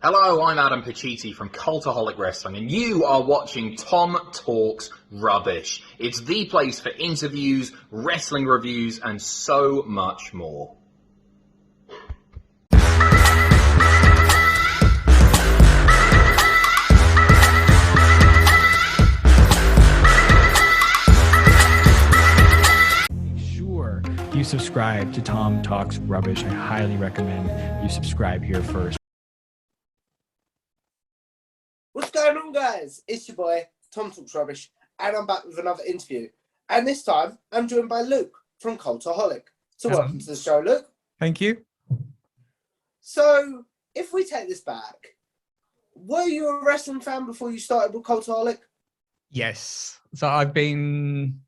Hello, I'm Adam Pacitti from Cultaholic Wrestling, and you are watching Tom Talks Rubbish. It's the place for interviews, wrestling reviews, and so much more. Sure, you subscribe to Tom Talks Rubbish. I highly recommend you subscribe here first. What's going on, guys? It's your boy, Tom Talks Rubbish, and I'm back with another interview. And this time, I'm joined by Luke from Cultaholic. So welcome to the show, Luke. Thank you. So, if we take this back, were you a wrestling fan before you started with Cultaholic? Yes. So I've been...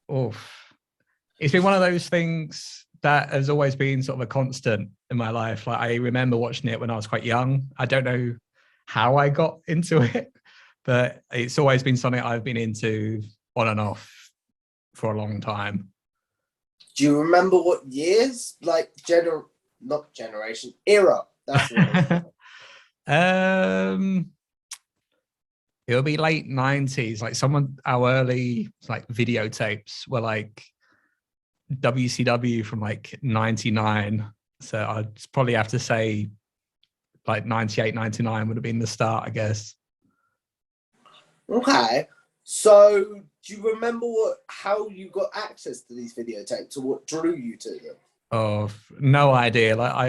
It's been one of those things that has always been sort of a constant in my life. Like, I remember watching it when I was quite young. I don't know how I got into it, but it's always been something I've been into on and off for a long time. Do you remember what years? Like, not generation, era. That's what It'll be late 90s. Like our early like videotapes were like WCW from like 99. So I'd probably have to say like 98, 99 would have been the start, I guess. Okay. So, do you remember how you got access to these videotapes, or what drew you to them? Oh, no idea. Like, I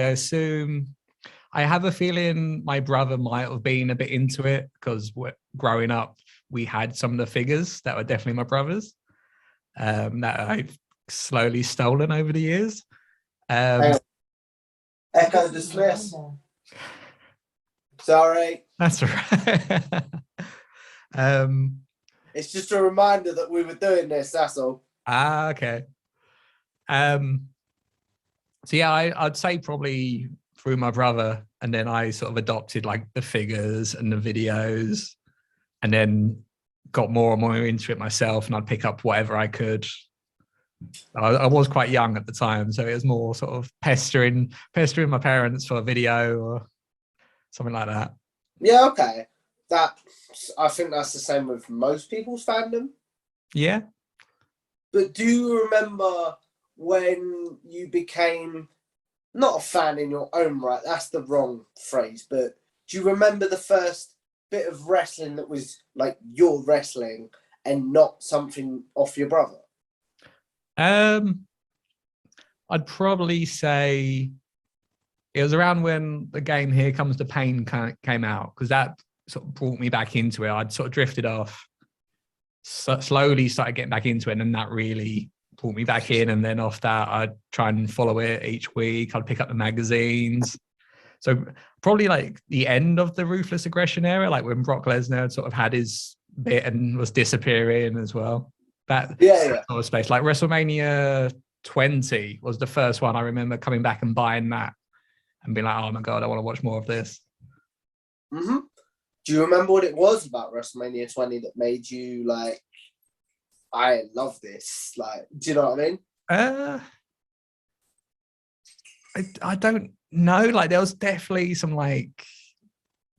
have a feeling my brother might have been a bit into it because growing up, we had some of the figures that were definitely my brother's that I've slowly stolen over the years. Echo dismiss. Sorry. That's all right. It's just a reminder that we were doing this, that's all. Okay. So yeah, I'd say probably through my brother, and then I sort of adopted like the figures and the videos, and then got more and more into it myself, and I'd pick up whatever I could. I was quite young at the time, so it was more sort of pestering my parents for a video or something like that. Yeah, okay. I think that's the same with most people's fandom. Yeah. But do you remember when you became not a fan in your own right? That's the wrong phrase. But do you remember the first bit of wrestling that was like your wrestling and not something off your brother? I'd probably say it was around when the game Here Comes the Pain came out, because that sort of brought me back into it. I'd sort of drifted off, slowly started getting back into it, and then that really brought me back in. And then off that, I'd try and follow it each week. I'd pick up the magazines. So probably like the end of the Ruthless Aggression era, like when Brock Lesnar sort of had his bit and was disappearing as well. That sort of space, like WrestleMania 20 was the first one I remember coming back and buying that and being like, oh my God, I want to watch more of this. Mm-hmm. Do you remember what it was about WrestleMania 20 that made you like, I love this? Like, do you know what I mean? I don't know. Like, there was definitely some like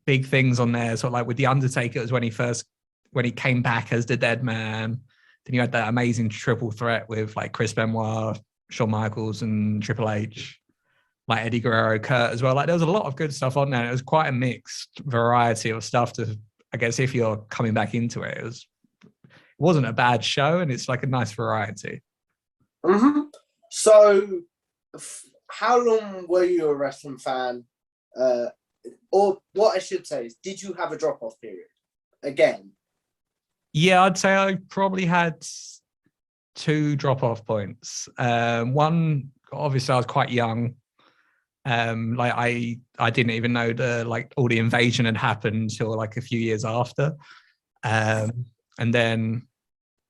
big things on there. So like with The Undertaker, it was when he came back as the Dead Man. Then you had that amazing triple threat with like Chris Benoit, Shawn Michaels, and Triple H, like Eddie Guerrero, Kurt as well. Like, there was a lot of good stuff on there. It was quite a mixed variety of stuff to, I guess, if you're coming back into it, it wasn't a bad show, and it's like a nice variety. Mm-hmm. So, how long were you a wrestling fan? Or what I should say is, did you have a drop-off period again? Yeah, I'd say I probably had 2 drop-off points. One, obviously, I was quite young. Like I didn't even know all the invasion had happened until like a few years after. And then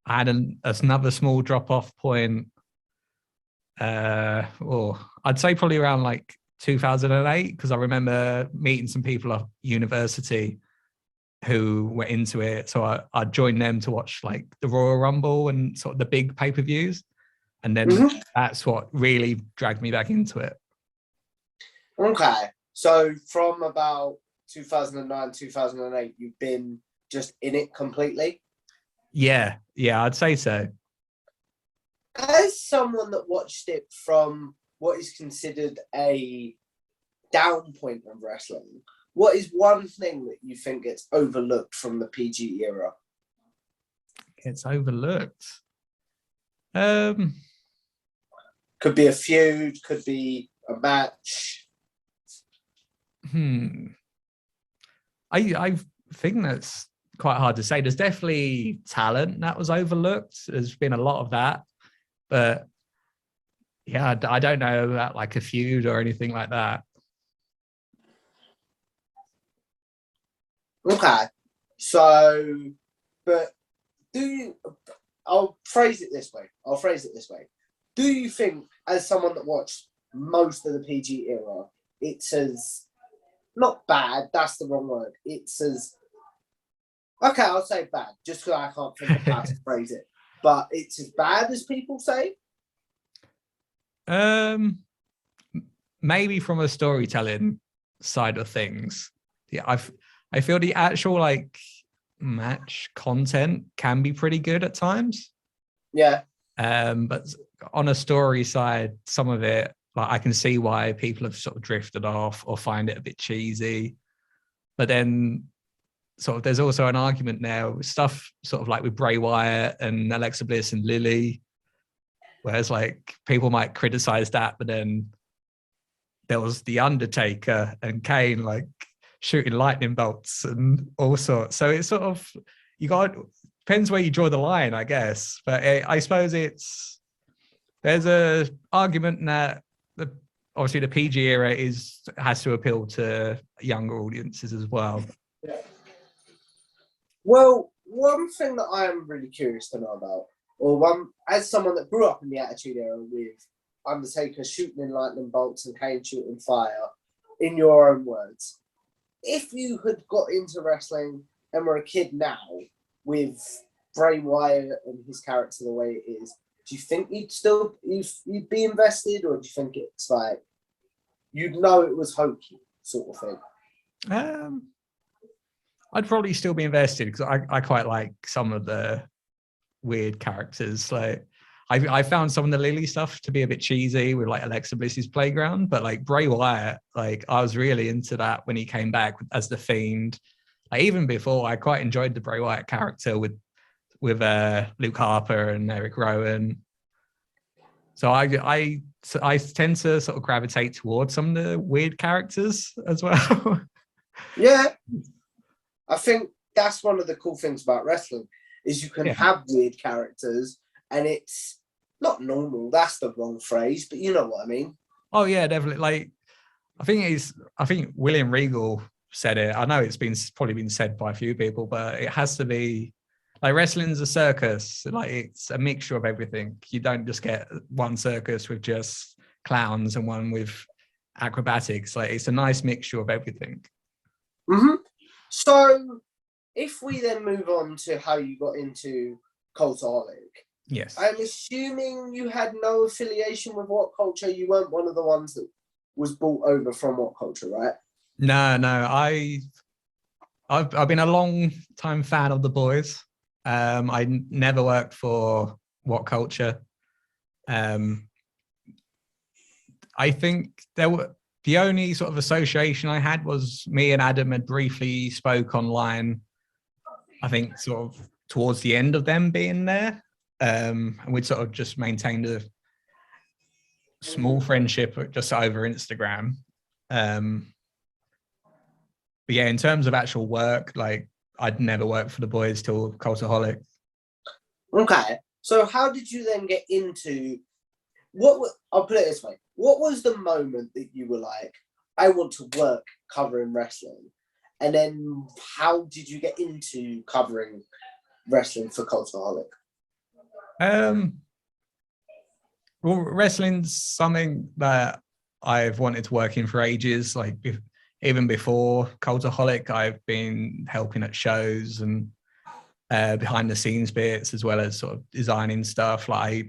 I had another small drop-off point. I'd say probably around like 2008, because I remember meeting some people at university who were into it. So I joined them to watch like the Royal Rumble and sort of the big pay-per-views. And then that's what really dragged me back into it. Okay. So from about 2009, 2008, you've been just in it completely? Yeah, I'd say so. As someone that watched it from what is considered a down point of wrestling, what is one thing that you think gets overlooked from the PG era? It's overlooked. Could be a feud, could be a match. I think that's quite hard to say. There's definitely talent that was overlooked. There's been a lot of that, but yeah, I don't know about like a feud or anything like that. Okay, so, but I'll phrase it this way. Do you think, as someone that watched most of the PG era, it's as, not bad, that's the wrong word. It's as, okay, I'll say bad, just because I can't think of how to phrase it. But it's as bad as people say? Maybe from a storytelling side of things. Yeah, I feel the actual like match content can be pretty good at times. Yeah. But on a story side, some of it, like I can see why people have sort of drifted off or find it a bit cheesy. But then sort of there's also an argument now, stuff sort of like with Bray Wyatt and Alexa Bliss and Lily, whereas like people might criticize that, but then there was The Undertaker and Kane like shooting lightning bolts and all sorts. So it's sort of, depends where you draw the line, I guess. But I suppose there's a argument that obviously the PG era has to appeal to younger audiences as well. Yeah. Well, one thing that I am really curious to know about, as someone that grew up in the Attitude Era with Undertaker shooting in lightning bolts and Kane shooting fire, in your own words, if you had got into wrestling and were a kid now with Bray Wyatt and his character the way it is, do you think you'd be invested, or do you think it's like you'd know it was hokey sort of thing? I'd probably still be invested because I quite like some of the weird characters. Like I found some of the Lily stuff to be a bit cheesy with like Alexa Bliss's Playground, but like Bray Wyatt, like I was really into that when he came back as the Fiend. Like even before, I quite enjoyed the Bray Wyatt character with Luke Harper and Eric Rowan. So I tend to sort of gravitate towards some of the weird characters as well. Yeah. I think that's one of the cool things about wrestling is you can have weird characters and it's not normal. That's the wrong phrase, but you know what I mean. Oh yeah, definitely. Like I think William Regal said it. I know it's probably been said by a few people, but it has to be like wrestling's a circus. Like it's a mixture of everything. You don't just get one circus with just clowns and one with acrobatics. Like it's a nice mixture of everything. Mm-hmm. So if we then move on to how you got into Cultaholic. Yes. I'm assuming you had no affiliation with What Culture. You weren't one of the ones that was brought over from What Culture, right? No. I've been a long time fan of the boys. I never worked for What Culture. I think the only sort of association I had was me and Adam had briefly spoke online, I think sort of towards the end of them being there. And we'd sort of just maintained a small friendship just over Instagram. But yeah, in terms of actual work, like I'd never worked for the boys till Cultaholic. Okay. So how did you then get into I'll put it this way. What was the moment that you were like, I want to work covering wrestling? And then how did you get into covering wrestling for Cultaholic? Well, wrestling's something that I've wanted to work in for ages. Like even before Cultaholic, I've been helping at shows and behind the scenes bits, as well as sort of designing stuff. Like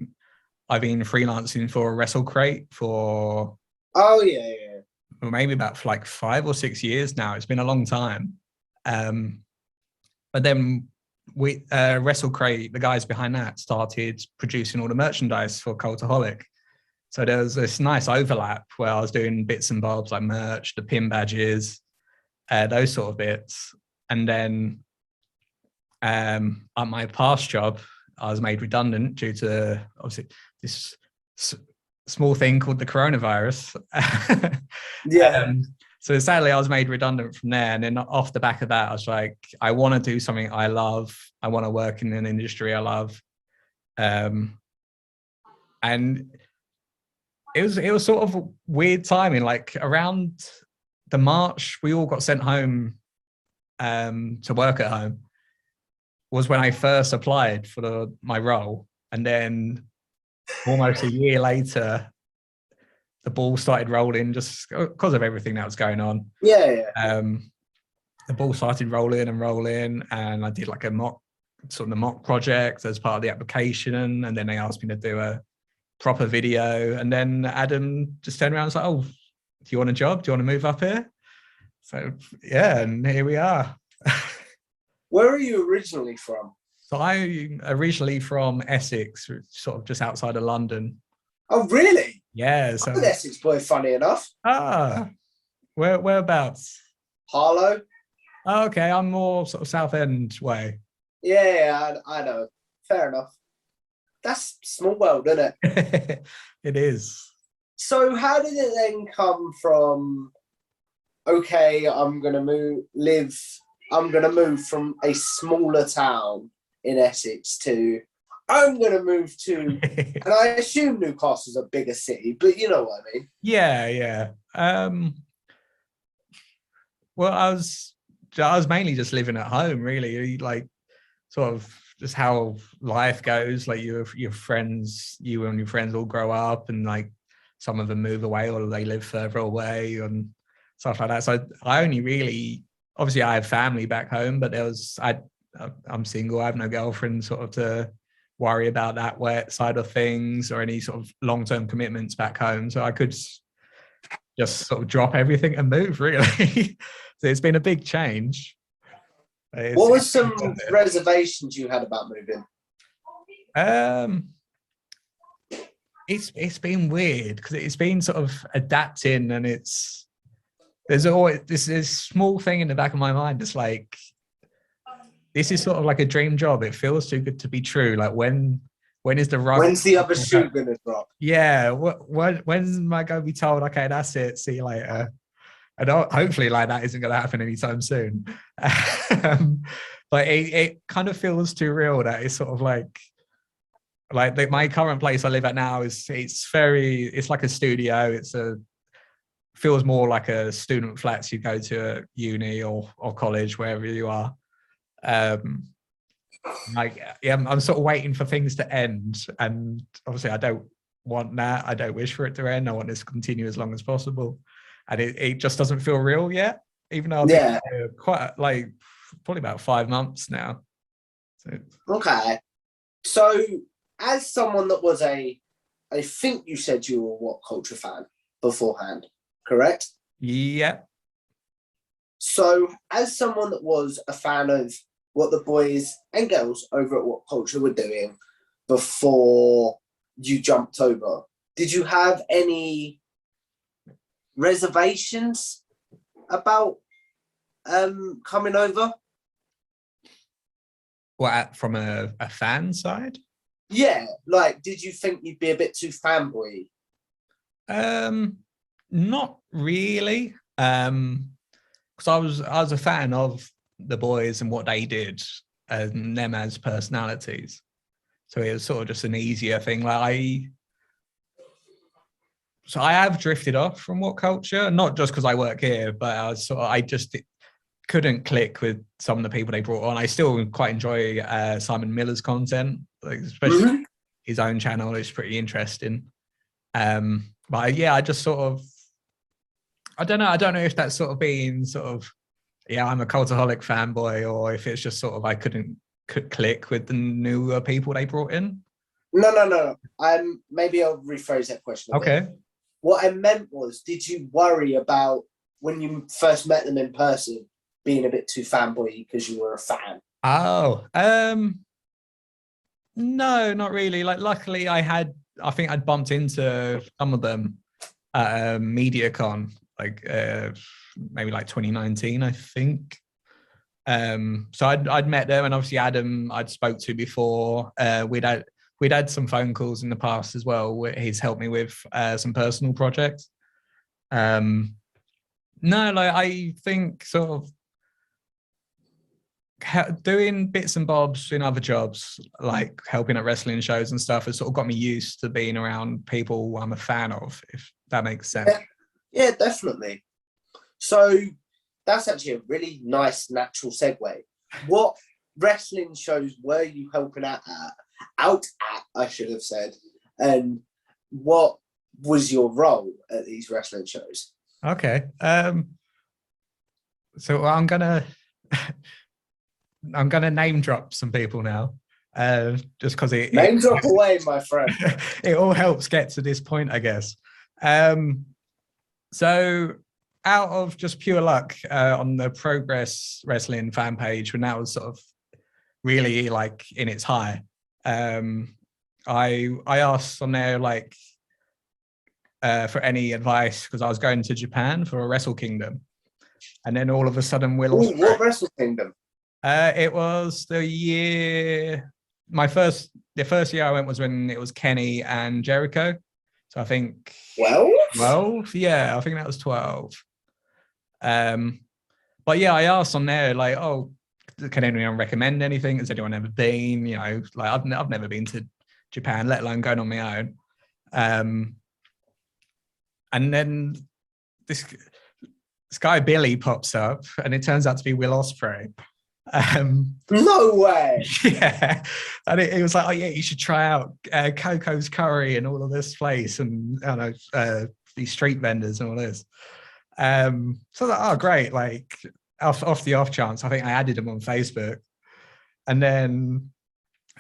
I've been freelancing for WrestleCrate for or maybe about for like 5 or 6 years now. It's been a long time. But then we WrestleCrate, the guys behind that, started producing all the merchandise for Cultaholic. So there was this nice overlap where I was doing bits and bobs like merch, the pin badges, those sort of bits. And then at my past job, I was made redundant due to obviously this small thing called the coronavirus. Yeah. So sadly, I was made redundant from there. And then off the back of that, I was like, I want to do something I love. I want to work in an industry I love. And it was sort of weird timing. Like around the March, we all got sent home to work at home, was when I first applied for my role. And then almost a year later, the ball started rolling just because of everything that was going on. Yeah. The ball started rolling, and I did like a mock project as part of the application. And then they asked me to do a proper video. And then Adam just turned around and was like, "Oh, do you want a job? Do you want to move up here?" So yeah, and here we are. Where are you originally from? So I'm originally from Essex, sort of just outside of London. Oh, really? Yeah. So I'm an Essex boy, funny enough. Whereabouts? Harlow. Oh, okay, I'm more sort of Southend way. Yeah, I know. Fair enough. That's small world, isn't it? It is. So how did it then come from, okay, I'm going to move from a smaller town in Essex to, I'm going to move to, and I assume Newcastle's a bigger city, but you know what I mean? Yeah. Well, I was mainly just living at home, really, like sort of just how life goes. Like you and your friends all grow up, and like some of them move away or they live further away and stuff like that. So I only really, obviously I have family back home, but I'm single. I have no girlfriend sort of to worry about that side of things or any sort of long-term commitments back home. So I could just sort of drop everything and move, really. So it's been a big change. What were some reservations you had about moving? It's been weird because it's been sort of adapting, and there's always this small thing in the back of my mind. It's like, this is sort of like a dream job. It feels too good to be true. Like when is the rug? When's the other shoe gonna drop? Yeah. When's am I going to be told, okay, that's it, see you later? And hopefully like that isn't going to happen anytime soon. But it kind of feels too real that it's sort of like my current place I live at now it's like a studio. Feels more like a student flats you go to at uni or college, wherever you are. I'm sort of waiting for things to end, and obviously I don't want that. I don't wish for it to end. I want this to continue as long as possible, and it just doesn't feel real yet, even though I've been here quite like probably about 5 months now. So. Okay, so as someone that was I think you said you were a What Culture fan beforehand, correct? Yeah. So as someone that was a fan of what the boys and girls over at What Culture were doing before you jumped over, did you have any reservations about coming over? What, from a fan side? Yeah, like, did you think you'd be a bit too fanboy? Not really. Because I was a fan of the boys and what they did and them as personalities. So it was sort of just an easier thing. Like I have drifted off from What Culture, not just because I work here, but I just couldn't click with some of the people they brought on. I still quite enjoy Simon Miller's content, like, especially his own channel. It's pretty interesting. But yeah, I just sort of, I don't know if that's sort of being sort of, yeah, I'm a Cultaholic fanboy, or if it's just sort of I couldn't click with the newer people they brought in. No. Maybe I'll rephrase that question. Okay. What I meant was, did you worry about when you first met them in person being a bit too fanboy because you were a fan? Oh, no, not really. Like, luckily, I think I'd bumped into some of them at MediaCon, like maybe like 2019, I think. So I'd met them, and obviously Adam I'd spoke to before. We'd had some phone calls in the past as well. He's helped me with some personal projects. No, like I think sort of doing bits and bobs in other jobs, like helping at wrestling shows and stuff, has sort of got me used to being around people I'm a fan of, if that makes sense. Yeah, definitely. So that's actually a really nice natural segue. What wrestling shows were you helping out at, I should have said, and what was your role at these wrestling shows? Okay. So I'm gonna name drop some people now, just because Name drop away, my friend. It all helps get to this point, I guess. So out of just pure luck, on the Progress Wrestling fan page, when that was sort of really like in its high, I asked on there like for any advice, because I was going to Japan for a Wrestle Kingdom, and then all of a sudden what Wrestle Kingdom? It was the first year I went was when it was Kenny and Jericho. So I think 12? Yeah, I think that was 12. But yeah, I asked on there like, oh, can anyone recommend anything? Has anyone ever been? You know, like I've never been to Japan, let alone going on my own. And then this guy Billy pops up, and it turns out to be Will Ospreay. No way. Yeah, and it was like, oh yeah, you should try out Coco's Curry and all of this place, and I don't know, these street vendors and all this. So I was like, oh great, like off the off chance, I think I added him on Facebook, and then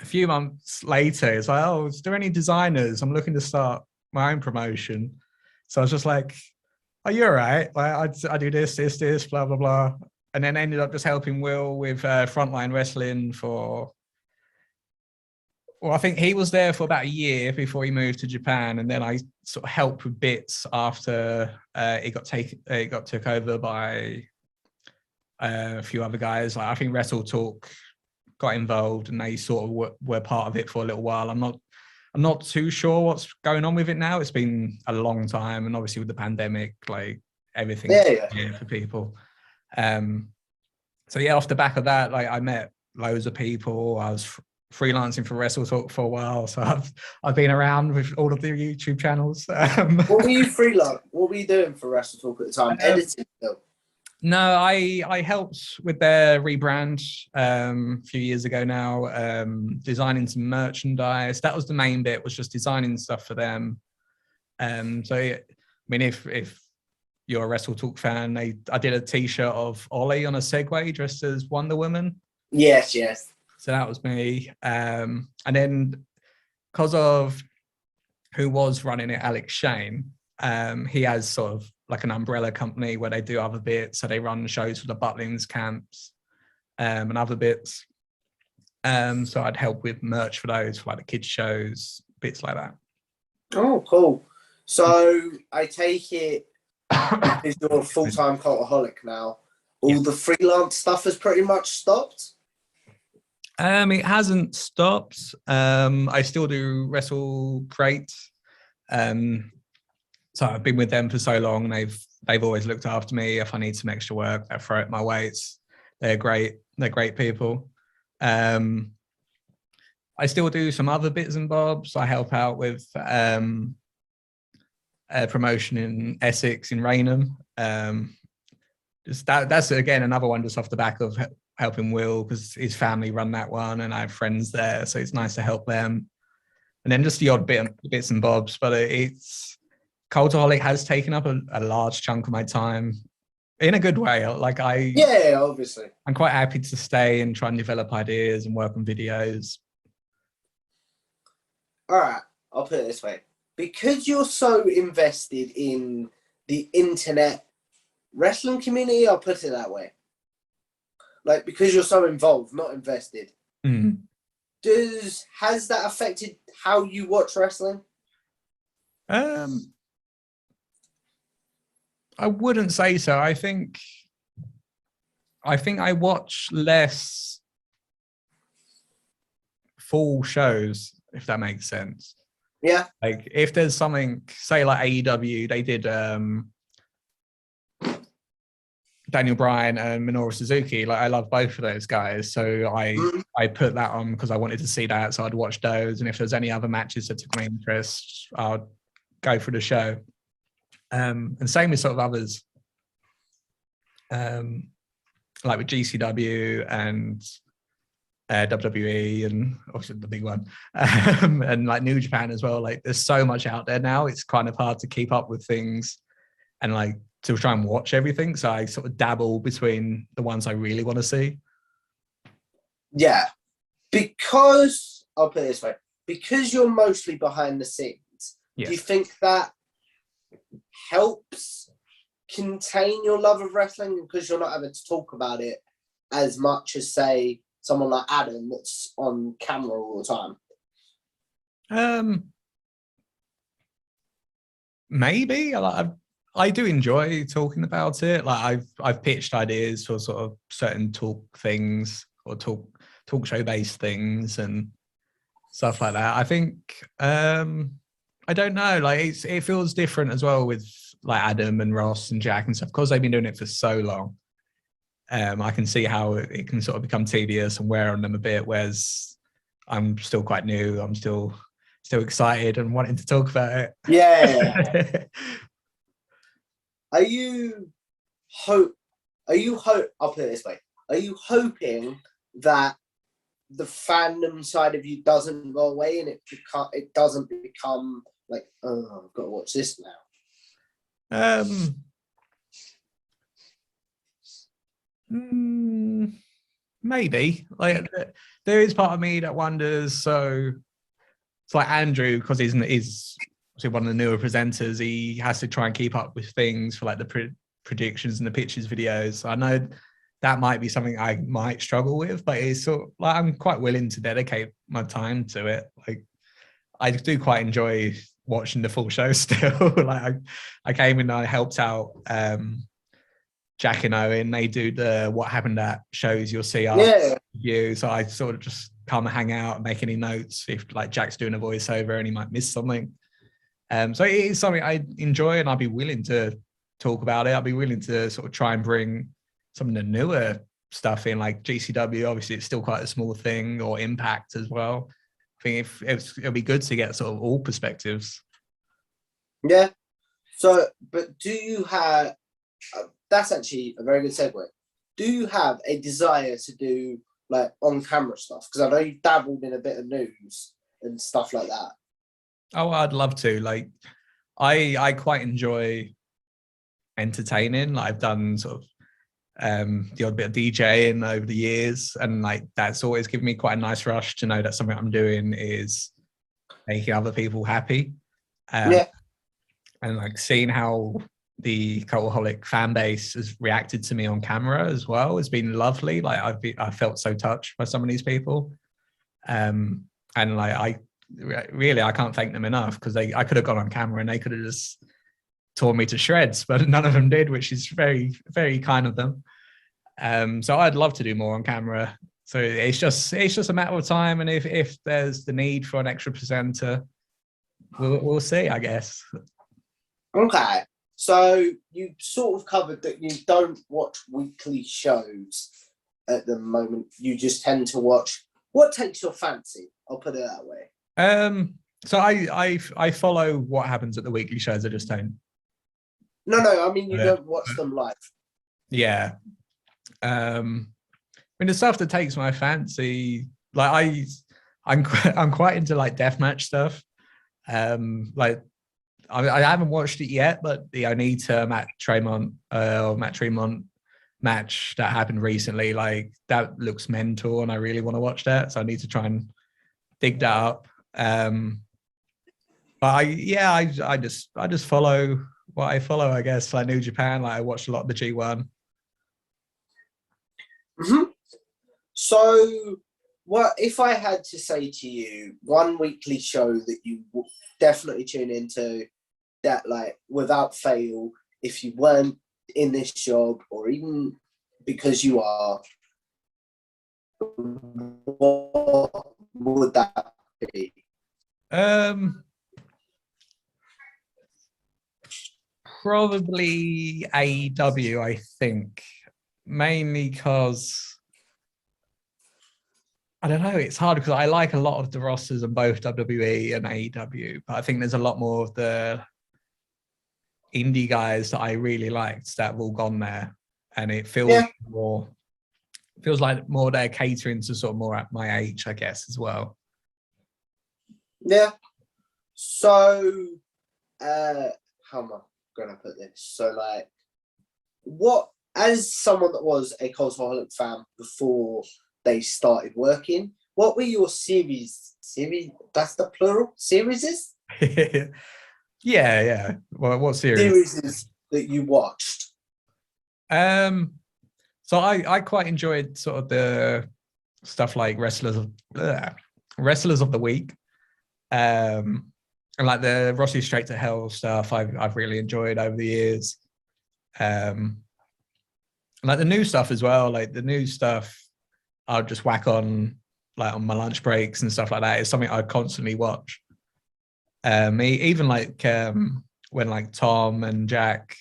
a few months later, it's like, oh, is there any designers? I'm looking to start my own promotion. So I was just like, oh, you're right. Like I do this, blah blah blah. And then ended up just helping Will with Frontline Wrestling I think he was there for about a year before he moved to Japan, and then I sort of helped with bits after it got took over by a few other guys. Like I think Wrestle Talk got involved, and they sort of were part of it for a little while. I'm not too sure what's going on with it now. It's been a long time, and obviously with the pandemic, like everything's here for people. So yeah, off the back of that, like I met loads of people. I was freelancing for Wrestle Talk for a while, so I've been around with all of the YouTube channels. What were you What were you doing for Wrestle Talk at the time? Editing still? No, I helped with their rebrand a few years ago now, designing some merchandise. That was the main bit, was just designing stuff for them. So I mean, if you're a Wrestle Talk fan, I did a t-shirt of Ollie on a Segway dressed as Wonder Woman. Yes. So that was me. And then because of who was running it, Alex Shane, he has sort of like an umbrella company where they do other bits. So they run shows for the Butlins camps and other bits. So I'd help with merch for those, for like the kids shows, bits like that. Oh, cool. So I take it, because you're a full-time cultaholic now, all the freelance stuff has pretty much stopped? It hasn't stopped. I still do Wrestle Crate. So I've been with them for so long, and they've always looked after me. If I need some extra work, they throw it my way. They're great. They're great people. I still do some other bits and bobs. I help out with promotion in Essex, in Raynham. That's again another one just off the back of helping Will, because his family run that one, and I have friends there, so it's nice to help them. And then just the odd bits and bobs, but it's Cultaholic has taken up a large chunk of my time in a good way. Like obviously, I'm quite happy to stay and try and develop ideas and work on videos. All right, I'll put it this way: because you're so invested in the internet wrestling community, I'll put it that way. Like, because you're so involved, not invested. Mm. Has that affected how you watch wrestling? I wouldn't say so. I think I watch less full shows, if that makes sense. Yeah. Like if there's something, say like AEW, they did Daniel Bryan and Minoru Suzuki. Like I love both of those guys, so I put that on because I wanted to see that. So I'd watch those, and if there's any other matches that took my interest, I'd go for the show. And same with sort of others, like with GCW and WWE, and obviously the big one, and like New Japan as well. Like there's so much out there now; it's kind of hard to keep up with things, and like to try and watch everything. So I sort of dabble between the ones I really want to see. Yeah, because I'll put it this way: because you're mostly behind the scenes. Yes. Do you think that helps contain your love of wrestling because you're not having to talk about it as much as, say, someone like Adam that's on camera all the time? Maybe I do enjoy talking about it. Like I've pitched ideas for sort of certain talk things or talk show based things and stuff like that. I think I don't know. Like it feels different as well with like Adam and Ross and Jack and stuff because they've been doing it for so long. I can see how it can sort of become tedious and wear on them a bit. Whereas I'm still quite new. I'm still excited and wanting to talk about it. Yeah. I'll put it this way. Are you hoping that the fandom side of you doesn't go away and it doesn't become like, oh, I've got to watch this now? Maybe. Like there is part of me that wonders. So it's like Andrew, because he's obviously one of the newer presenters. He has to try and keep up with things for like the predictions and the pitches videos. I know that might be something I might struggle with, but it's sort of like I'm quite willing to dedicate my time to it. Like I do quite enjoy watching the full show still. Like I came in and I helped out Jack and Owen. They do the what happened at shows you'll see after you. So I sort of just come and hang out and make any notes if like Jack's doing a voiceover and he might miss something. So it is something I enjoy and I'd be willing to talk about it. I'd be willing to sort of try and bring some of the newer stuff in, like GCW. Obviously, it's still quite a small thing, or Impact as well. I think it'll be good to get sort of all perspectives. Yeah. So, but do you have? That's actually a very good segue. Do you have a desire to do like on-camera stuff? Because I know you dabbled in a bit of news and stuff like that. Oh, I'd love to. Like, I quite enjoy entertaining. Like, I've done sort of the odd bit of DJing over the years, and like that's always given me quite a nice rush to know that something I'm doing is making other people happy. And like seeing how the Cultaholic fan base has reacted to me on camera as well has been lovely. Like I felt so touched by some of these people, and like I can't thank them enough because I could have gone on camera and they could have just torn me to shreds, but none of them did, which is very, very kind of them. So I'd love to do more on camera. So it's just a matter of time, and if there's the need for an extra presenter, we'll see, I guess. Okay, so you sort of covered that you don't watch weekly shows at the moment. You just tend to watch what takes your fancy. I'll put it that way. So I follow what happens at the weekly shows. I just don't. No. I mean, you don't watch them live. Yeah. I mean, the stuff that takes my fancy, like I'm quite into like deathmatch stuff. Like I haven't watched it yet, but the Onita Matt Tremont match that happened recently, like that looks mental, and I really want to watch that. So I need to try and dig that up. But But I just follow what I follow, I guess. Like New Japan, like I watched a lot of the G1. Mm-hmm. So, what if I had to say to you one weekly show that you would definitely tune into, that like without fail, if you weren't in this job or even because you are, what would that be? Probably AEW, I think, mainly because I don't know. It's hard because I like a lot of the rosters in both WWE and AEW, but I think there's a lot more of the indie guys that I really liked that have all gone there, and it feels like more they're catering to sort of more at my age, I guess, as well. Yeah. So, how am I gonna put this? So, like, what, as someone that was a Cultaholic fan before they started working, what were your series? That's the plural. Series? Yeah. Well, what series? Series that you watched. So I quite enjoyed sort of the stuff like Wrestlers of the Week, and like the Rossi Straight to Hell stuff. I've really enjoyed over the years. Like the new stuff as well. Like the new stuff, I'll just whack on like on my lunch breaks and stuff like that. It's something I constantly watch. Even like when like Tom and Jack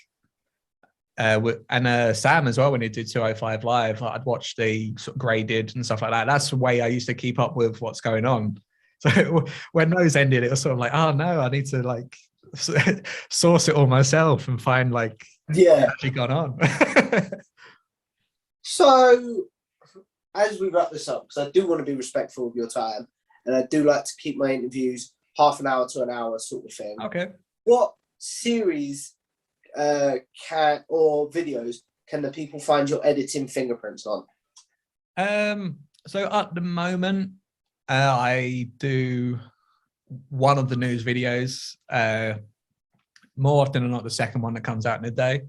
and Sam as well, when he did 205 Live, I'd watch the sort of graded and stuff like that. That's the way I used to keep up with what's going on. So when those ended, it was sort of like, oh no, I need to like source it all myself and find like what's actually gone on. So, as we wrap this up, because I do want to be respectful of your time, and I do like to keep my interviews half an hour to an hour sort of thing. Okay. What series or videos can the people find your editing fingerprints on? So at the moment, I do one of the news videos. More often than not, the second one that comes out in a day.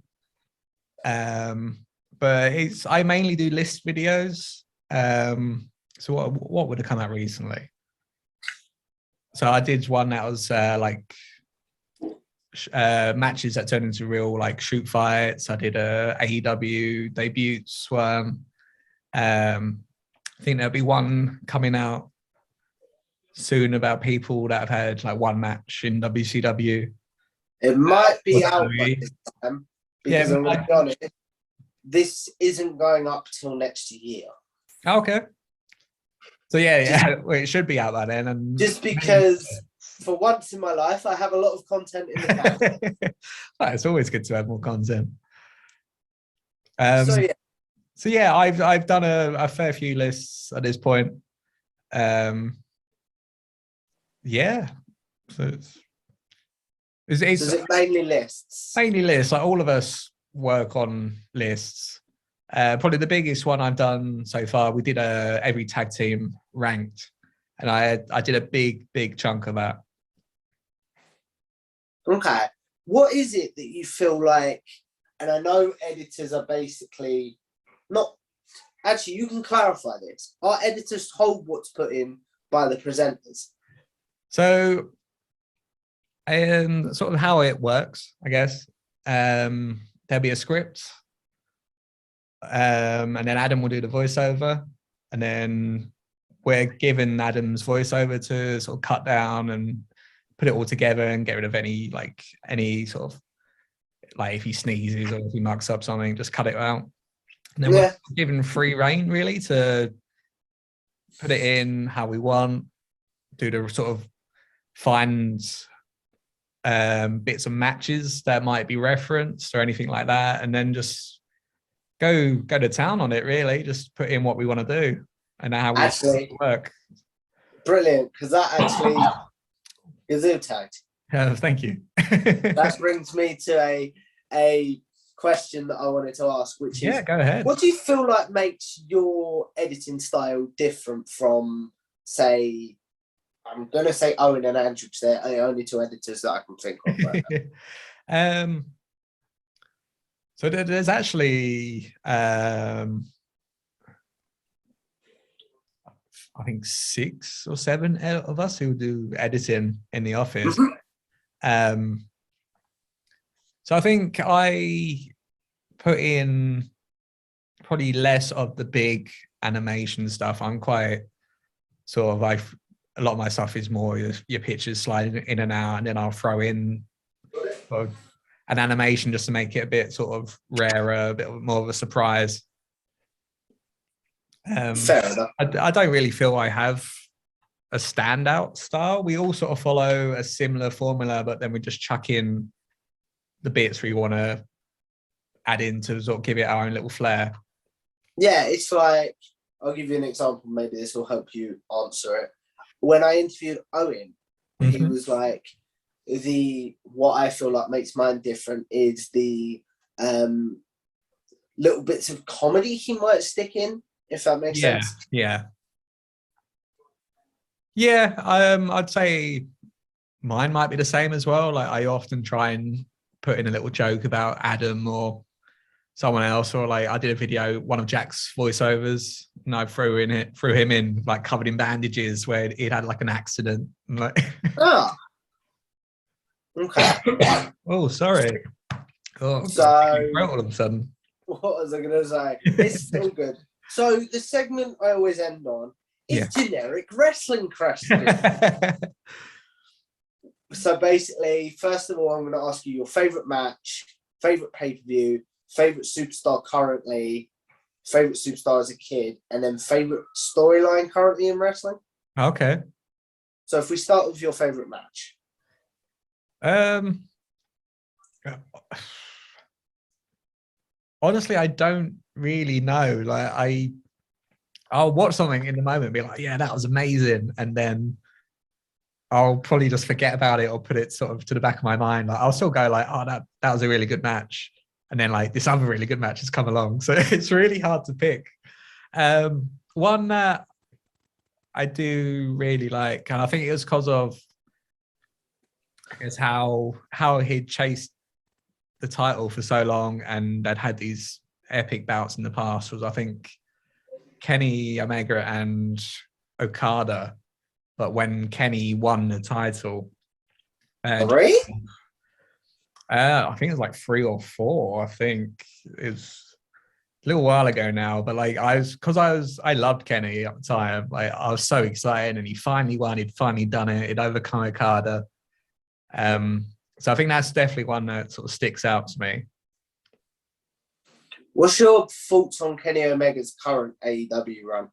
But I mainly do list videos. So what would have come out recently? So I did one that was like matches that turned into real like shoot fights. I did a AEW debuts one. I think there'll be one coming out soon about people that have had like one match in WCW. It might be out by this time, because I'm going to be honest, this isn't going up till next year. Okay. So yeah, well, it should be out by then. And just because for once in my life, I have a lot of content in the can. It's always good to have more content. So yeah, I've done a fair few lists at this point. Yeah. So it's is it mainly lists? Mainly lists. Like all of us work on lists. Probably the biggest one I've done so far, we did every tag team ranked, and I did a big chunk of that. Okay. What is it that you feel like, and I know editors are basically not, actually you can clarify this. Are editors told what's put in by the presenters? So sort of how it works, I guess. There'll be a script, and then Adam will do the voiceover, and then we're given Adam's voiceover to sort of cut down and put it all together and get rid of any sort of like if he sneezes or if he mucks up something, just cut it out. And then we're given free reign really to put it in how we want, do the sort of find bits of matches that might be referenced or anything like that, and then just go to town on it really. Just put in what we want to do and how we actually work. Brilliant, because that actually gazoo tagged. Thank you. That brings me to a question that I wanted to ask, which is, go ahead. What do you feel like makes your editing style different from, say, I'm going to say Owen and Andrew because they're the only two editors that I can think of right now. So there's actually, I think 6 or 7 of us who do editing in the office. So I think I put in probably less of the big animation stuff. I'm quite sort of like, a lot of my stuff is more your pictures sliding in and out, and then I'll throw in sort of an animation just to make it a bit sort of rarer, a bit more of a surprise. Fair enough. I don't really feel I have a standout style. We all sort of follow a similar formula, but then we just chuck in the bits we want to add in to sort of give it our own little flair. Yeah, it's like, I'll give you an example. Maybe this will help you answer it. When I interviewed Owen, he was like, what I feel like makes mine different is the little bits of comedy he might stick in, if that makes sense. Yeah. I'd say mine might be the same as well. Like, I often try and put in a little joke about Adam or someone else, or like I did a video, one of Jack's voiceovers, and I threw him in like covered in bandages where he'd had like an accident. Like, okay. Oh, sorry. Oh, So all of a sudden. What was I gonna say? It's still good. So the segment I always end on is generic wrestling questions. So basically, first of all, I'm going to ask you your favorite match, favorite pay-per-view, favorite superstar currently, favorite superstar as a kid, and then favorite storyline currently in wrestling. Okay. So if we start with your favorite match. Honestly, I don't really know. Like, I'll watch something in the moment and be like, yeah, that was amazing, and then I'll probably just forget about it or put it sort of to the back of my mind. Like, I'll still go like, oh, that was a really good match, and then like this other really good match has come along. So it's really hard to pick. One that I do really like, and I think it was because of, I guess, how he'd chased the title for so long and they'd had these epic bouts in the past, was I think Kenny Omega and Okada. But when Kenny won the title, Three? I think it was like 3 or 4. I think it's a little while ago now. But like, I loved Kenny at the time. Like, I was so excited, and he finally won. He'd finally done it. He'd overcome Okada. So I think that's definitely one that sort of sticks out to me. What's your thoughts on Kenny Omega's current AEW run?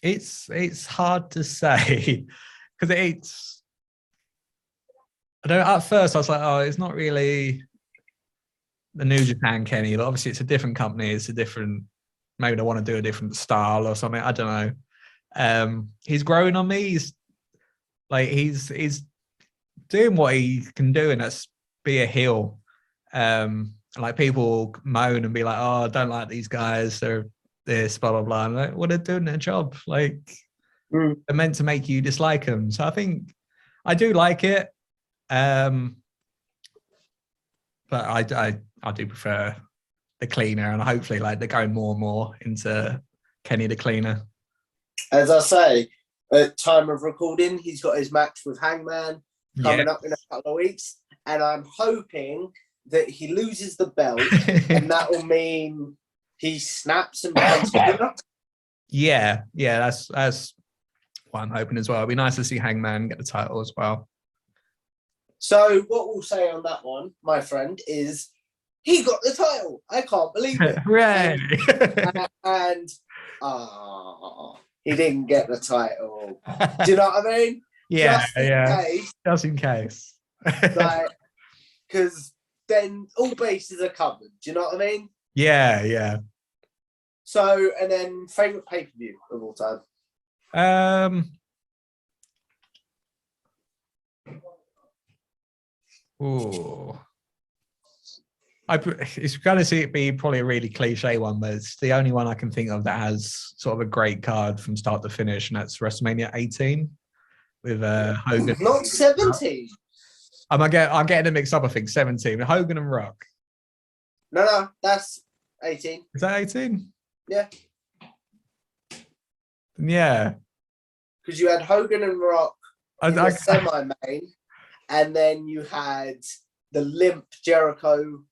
It's hard to say because I don't. At first, I was like, oh, it's not really the New Japan Kenny, but obviously it's a different company. It's a different. Maybe they want to do a different style or something. I don't know. He's growing on me. He's doing what he can do, and that's be a heel. Like, people moan and be like, oh, I don't like these guys. They're this, blah, blah, blah. I'm like, well, they're doing their job. Like, they're meant to make you dislike them. So I think I do like it. But I do prefer the cleaner, and hopefully like they're going more and more into Kenny the Cleaner. As I say, at time of recording, he's got his match with Hangman coming up in a couple of weeks, and I'm hoping that he loses the belt, and that will mean he snaps and becomes winner. Yeah, that's what I'm hoping as well. It'd be nice to see Hangman get the title as well. So what we'll say on that one, my friend, is he got the title. I can't believe it. Hooray! And he didn't get the title. Do you know what I mean? Just in case. Like, because then all bases are covered. Do you know what I mean? Yeah. So, and then favorite pay-per-view of all time? Ooh. It's going to be probably a really cliche one, but it's the only one I can think of that has sort of a great card from start to finish, and that's WrestleMania 18 with Hogan. Not 17. I'm getting it mixed up. I think 17. Hogan and Rock. No, that's 18. Is that 18? Yeah. Yeah. Because you had Hogan and Rock in the semi-main, and then you had the limp Jericho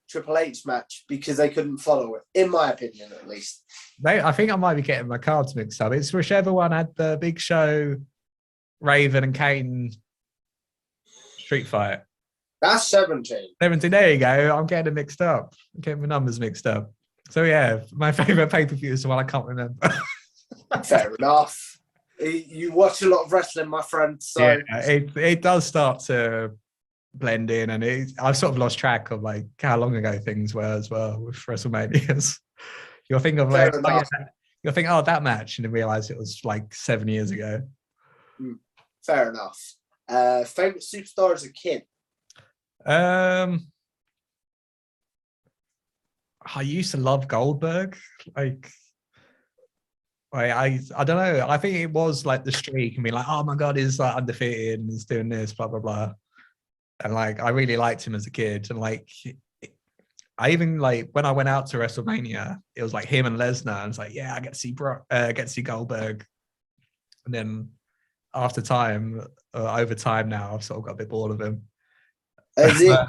Triple H match because they couldn't follow it, in my opinion, at least. I think I might be getting my cards mixed up. It's whichever one had the Big Show, Raven, and Kane street fight. That's 17. 17. There you go. I'm getting it mixed up. I'm getting my numbers mixed up. So yeah, my favorite pay-per-view is the one I can't remember. Fair enough. You watch a lot of wrestling, my friend. So yeah, it does start to blend in, and I've sort of lost track of like how long ago things were as well with WrestleManias. You'll think of like, you'll think, oh, that match, and then realize it was like 7 years ago. Fair enough. Favorite superstar as a kid? I used to love Goldberg. I don't know. I think it was like the streak and being like, oh my God, he's like undefeated and he's doing this, blah, blah, blah. And like, I really liked him as a kid. And like, I even like when I went out to WrestleMania, it was like him and Lesnar. And it's like, yeah, I get to see Goldberg. And then after time, over time now, I've sort of got a bit bored of him. I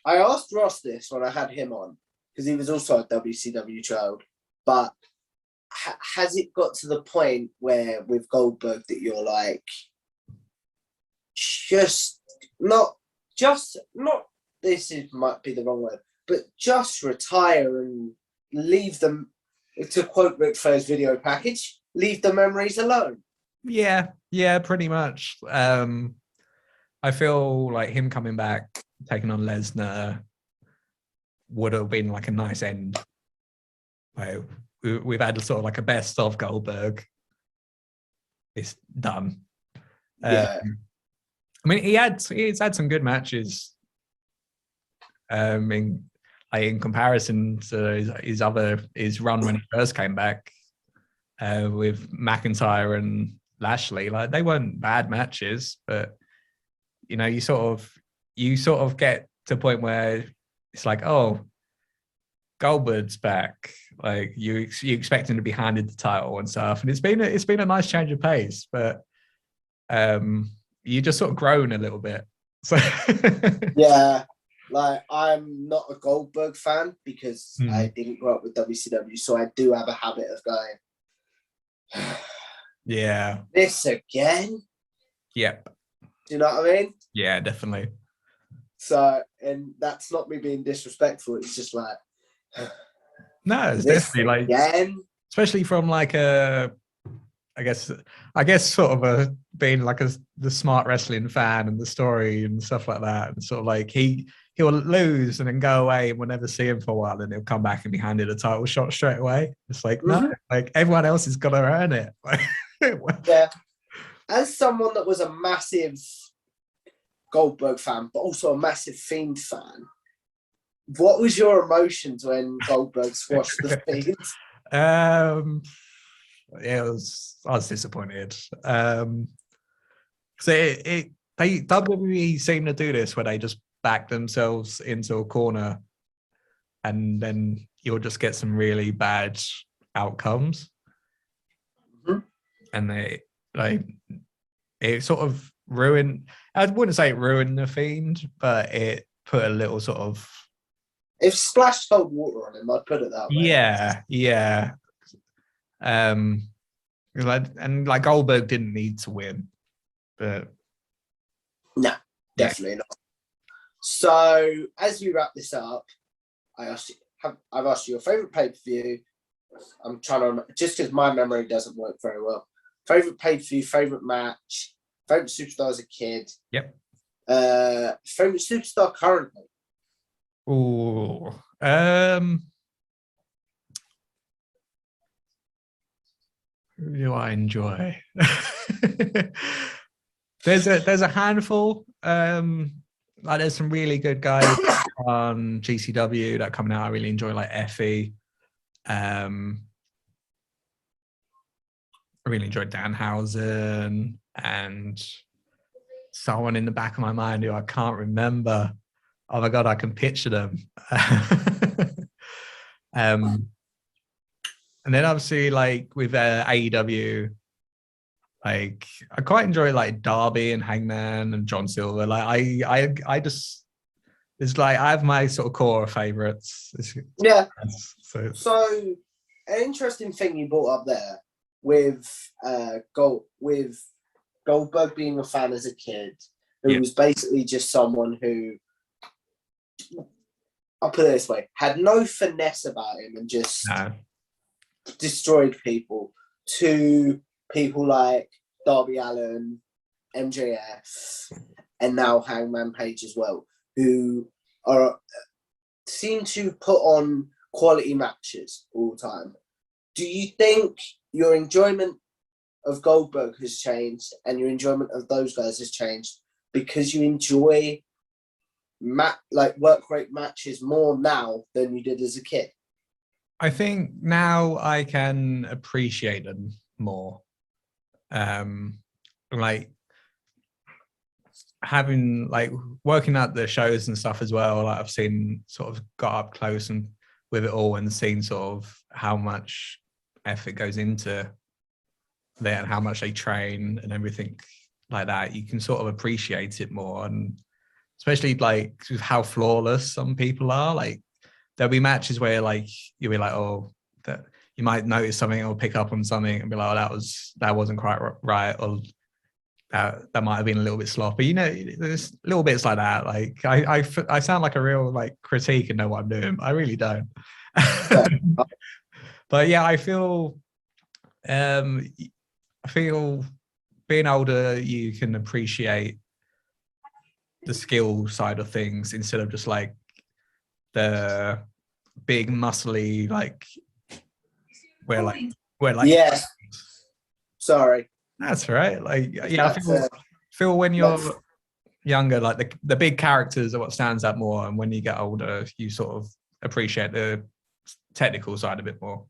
asked Ross this when I had him on, because he was also a WCW child, but has it got to the point where with Goldberg that you're like, not this might be the wrong word, but just retire and leave them, to quote Ric Flair's video package, leave the memories alone? Yeah, pretty much. I feel like him coming back, taking on Lesnar, would have been like a nice end. Like, we've had sort of like a best of Goldberg. It's done. Yeah. I mean, he's had some good matches. In comparison to his run when he first came back with McIntyre and Lashley, like they weren't bad matches, but you know, you sort of get to a point where it's like, oh, Goldberg's back. Like you expect him to be handed the title and stuff, and it's been a nice change of pace, but you just sort of grown a little bit. So yeah, like I'm not a Goldberg fan because I didn't grow up with WCW, so I do have a habit of going, yeah, this again. Yep. Do you know what I mean? Yeah, definitely. So, and that's not me being disrespectful. It's just like, no, it's definitely like, again? Especially from like I guess sort of being like the smart wrestling fan and the story and stuff like that, and sort of like he'll lose and then go away and we'll never see him for a while, and he'll come back and be handed a title shot straight away. It's like, no, like everyone else has got to earn it. Yeah. As someone that was a massive Goldberg fan, but also a massive Fiend fan, what was your emotions when Goldberg squashed the Fiend? Yeah, I was disappointed. So WWE seem to do this where they just back themselves into a corner, and then you'll just get some really bad outcomes. And it sort of ruined. I wouldn't say it ruined the Fiend, but it put a little sort of. If splashed cold water on him, I'd put it that way. Yeah. Like Goldberg didn't need to win, but no, definitely not. So as we wrap this up, I've asked you your favorite pay-per-view. I'm trying to just because my memory doesn't work very well. Favorite pay-per-view, favorite match, favorite superstar as a kid. Yep. Favorite superstar currently. Ooh. Who do I enjoy? There's a handful. Like there's some really good guys on GCW that coming out. I really enjoy like Effie. I really enjoyed Danhausen and someone in the back of my mind who I can't remember. Oh my God, I can picture them. And then obviously like with AEW, like I quite enjoy like Darby and Hangman and John Silver. Like I just, it's like I have my sort of core favorites. Yeah. So An interesting thing you brought up there with Goldberg being a fan as a kid, who was basically just someone who, I'll put it this way, had no finesse about him and just destroyed people, to people like Darby Allin, MJF, and now Hangman Page as well, who seem to put on quality matches all the time. Do you think your enjoyment of Goldberg has changed and your enjoyment of those guys has changed because you enjoy work rate matches more now than you did as a kid? I think now I can appreciate them more. Like having like working at the shows and stuff as well, like I've seen sort of got up close and with it all and seen sort of how much effort goes into there and how much they train and everything like that. You can sort of appreciate it more, and especially like with how flawless some people are. Like there'll be matches where like you'll be like, oh, that you might notice something or pick up on something and be like, oh, that wasn't quite right, or that might have been a little bit sloppy. You know, there's little bits like that. Like I sound like a real like critique and know what I'm doing. I really don't. But yeah, I feel being older, you can appreciate the skill side of things instead of just like the big muscly like where yeah. Sorry. That's right. Like yeah, I feel when you're younger, like the big characters are what stands out more, and when you get older, you sort of appreciate the technical side a bit more.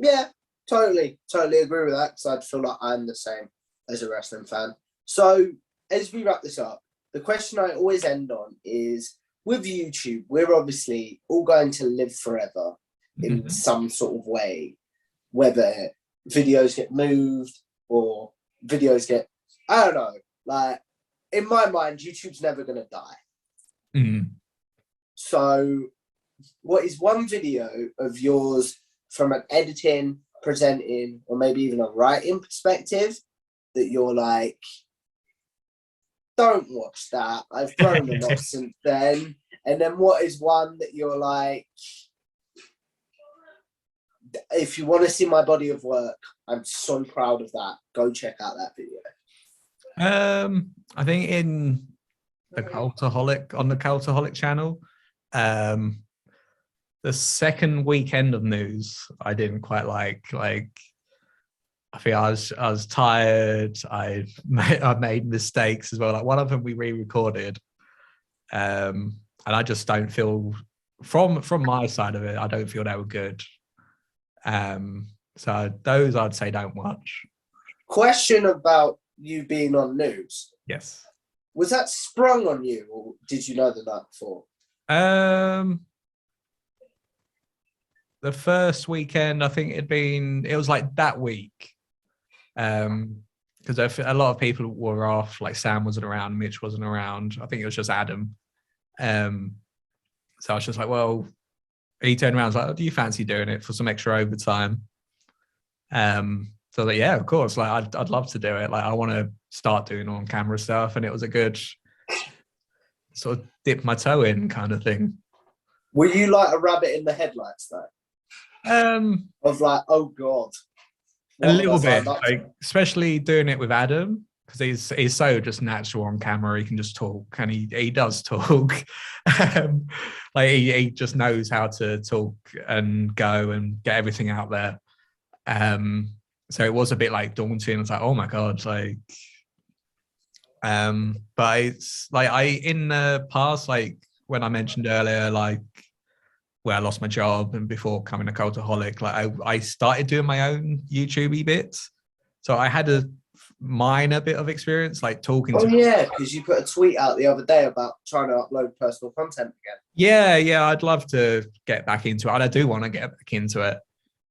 Yeah, totally agree with that, because I feel like I'm the same as a wrestling fan. So as we wrap this up, the question I always end on is, with YouTube, we're obviously all going to live forever in some sort of way, whether videos get moved or videos get, I don't know, like in my mind, YouTube's never going to die. So what is one video of yours from an editing, presenting, or maybe even a writing perspective that you're like, don't watch that, I've grown a lot since then? And then what is one that you're like, if you want to see my body of work, I'm so proud of that, go check out that video? I think in the Cultaholic, on the Cultaholic channel, the second weekend of news I didn't quite like I think I was tired. I made mistakes as well. Like one of them we re-recorded, and I just don't feel from my side of it, I don't feel they were good. So those I'd say don't watch. Question about you being on news. Yes. Was that sprung on you, or did you know the night before? The first weekend, I think it was like that week. Because a lot of people were off, like Sam wasn't around, Mitch wasn't around. I think it was just Adam. So I was just like, well, he turned around and was like, oh, do you fancy doing it for some extra overtime? So that, yeah, of course, like I'd love to do it. Like I want to start doing on camera stuff, and it was a good sort of dip my toe in kind of thing. Were you like a rabbit in the headlights though? Of like, oh God. A little bit, like, especially doing it with Adam, because he's so just natural on camera. He can just talk, and he does talk. Like he just knows how to talk and go and get everything out there. So it was a bit like daunting. It's like, oh my God, like. But it's like in the past, like when I mentioned earlier, like where I lost my job and before coming a Cultaholic, like I started doing my own YouTube bits. So I had a minor bit of experience, like talking to. Oh yeah, because you put a tweet out the other day about trying to upload personal content again. Yeah, I'd love to get back into it. And I do want to get back into it.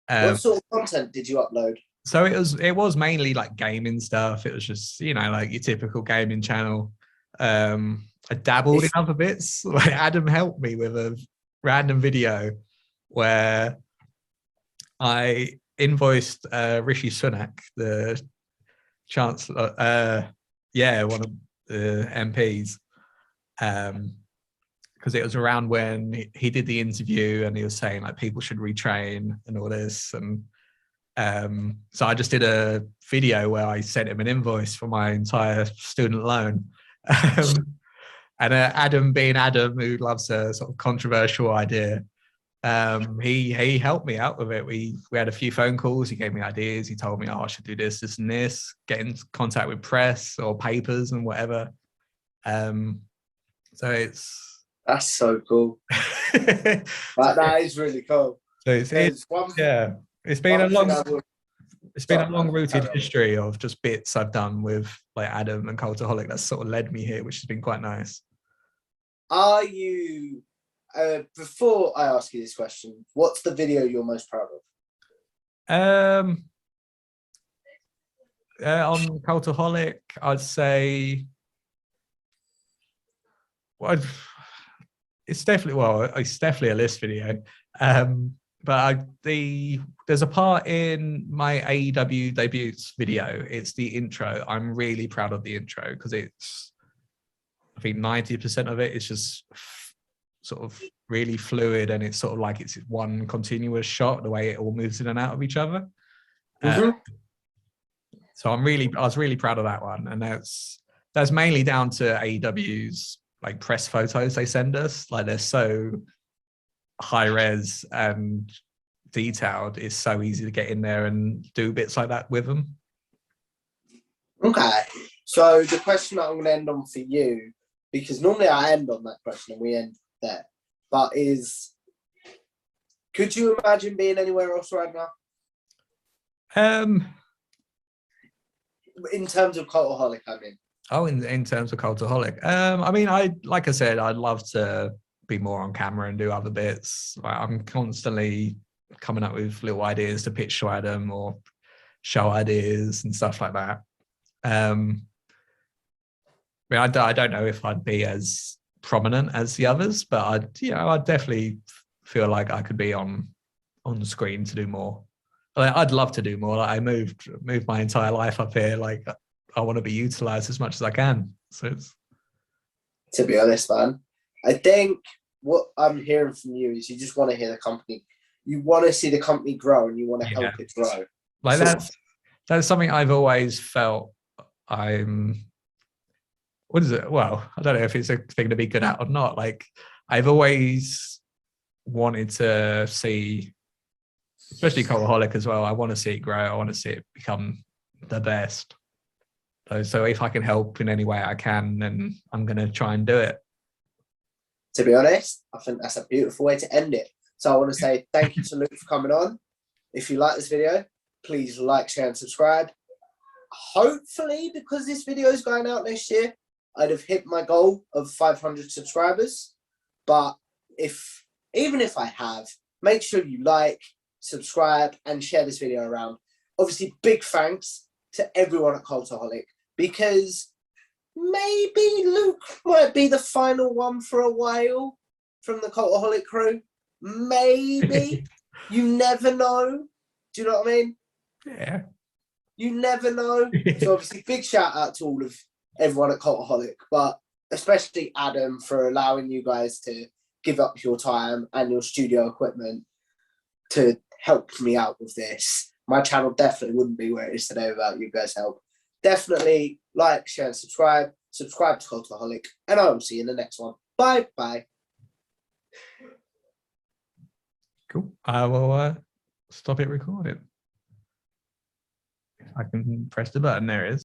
What sort of content did you upload? So it was mainly like gaming stuff. It was just, you know, like your typical gaming channel. I dabbled in other bits. Like Adam helped me with a random video where I invoiced Rishi Sunak, the Chancellor, one of the MPs, because it was around when he did the interview and he was saying like people should retrain and all this, and so I just did a video where I sent him an invoice for my entire student loan. And Adam, being Adam, who loves a sort of controversial idea, he helped me out with it. We had a few phone calls. He gave me ideas. He told me, oh, I should do this, this, and this. Get in contact with press or papers and whatever. So that's so cool. That is really cool. So it's been a long rooted history of just bits I've done with like Adam and Cultaholic that's sort of led me here, which has been quite nice. Are you, before I ask you this question, what's the video you're most proud of? On Cultaholic, I'd say, well, it's definitely a list video. But there's a part in my AEW debuts video. It's the intro. I'm really proud of the intro because I think 90% of it is just sort of really fluid, and it's sort of like it's one continuous shot, the way it all moves in and out of each other. So I was really proud of that one, and that's mainly down to AEW's like press photos they send us. Like they're so high res and detailed. It's so easy to get in there and do bits like that with them. Okay, so the question that I'm going to end on for you, because normally I end on that question and we end there, but could you imagine being anywhere else right now? In terms of Cultaholic, I mean. Oh, in terms of Cultaholic. I mean, like I said, I'd love to be more on camera and do other bits. I'm constantly coming up with little ideas to pitch to Adam or show ideas and stuff like that. I mean, I don't know if I'd be as prominent as the others, but I'd definitely feel like I could be on the screen to do more. I'd love to do more. Like I moved my entire life up here. Like I want to be utilized as much as I can. So to be honest, man, I think what I'm hearing from you is you just want to hear the company. You want to see the company grow and you want to help it grow. Like that's something I've always felt what is it? Well, I don't know if it's a thing to be good at or not. Like I've always wanted to see, especially Cultaholic as well, I want to see it grow. I want to see it become the best. So if I can help in any way I can, then I'm going to try and do it. To be honest, I think that's a beautiful way to end it. So I want to say thank you to Luke for coming on. If you like this video, please like, share, and subscribe. Hopefully, because this video is going out next year, I'd have hit my goal of 500 subscribers. But even if I have, make sure you like, subscribe, and share this video around. Obviously, big thanks to everyone at Cultaholic, because maybe Luke might be the final one for a while from the Cultaholic crew. Maybe. You never know. Do you know what I mean? Yeah. You never know. So obviously, big shout out to all of everyone at Cultaholic, but especially Adam for allowing you guys to give up your time and your studio equipment to help me out with this. My channel definitely wouldn't be where it is today without you guys' help. Definitely like, share, and subscribe. Subscribe to Cultaholic, and I will see you in the next one. Bye bye. Cool. I will stop it recording. If I can press the button, there it is.